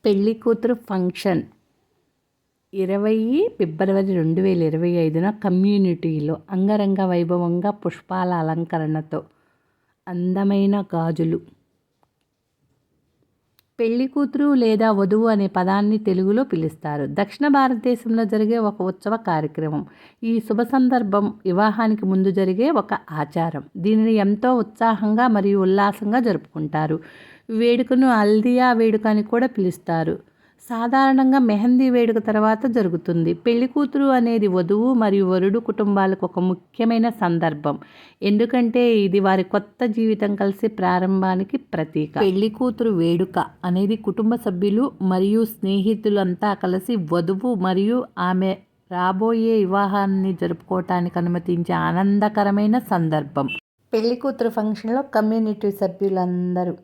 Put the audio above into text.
పెళ్లి కూతురు ఫంక్షన్ 20 ఫిబ్రవరి 2025న కమ్యూనిటీలో అంగరంగ వైభవంగా పుష్పాల అలంకరణతో అందమైన గాజులు. పెళ్లి కూతురు లేదా వధువు అనే పదాన్ని తెలుగులో పిలుస్తారు. దక్షిణ భారతదేశంలో జరిగే ఒక ఉత్సవ కార్యక్రమం. ఈ శుభ సందర్భం వివాహానికి ముందు జరిగే ఒక ఆచారం. దీనిని ఎంతో ఉత్సాహంగా మరియు ఉల్లాసంగా జరుపుకుంటారు. వేడుకను హల్దియా వేడుక అని కూడా పిలుస్తారు. సాధారణంగా మెహందీ వేడుక తర్వాత జరుగుతుంది. పెళ్లి కూతురు అనేది వధువు మరియు వరుడు కుటుంబాలకు ఒక ముఖ్యమైన సందర్భం. ఎందుకంటే ఇది వారి కొత్త జీవితం కలిసి ప్రారంభానికి ప్రతీక. పెళ్లి కూతురు వేడుక అనేది కుటుంబ సభ్యులు మరియు స్నేహితులంతా కలిసి వధువు మరియు ఆమె రాబోయే వివాహాన్ని జరుపుకోవటానికి అనుమతించే ఆనందకరమైన సందర్భం. పెళ్లి కూతురు ఫంక్షన్లో కమ్యూనిటీ సభ్యులందరూ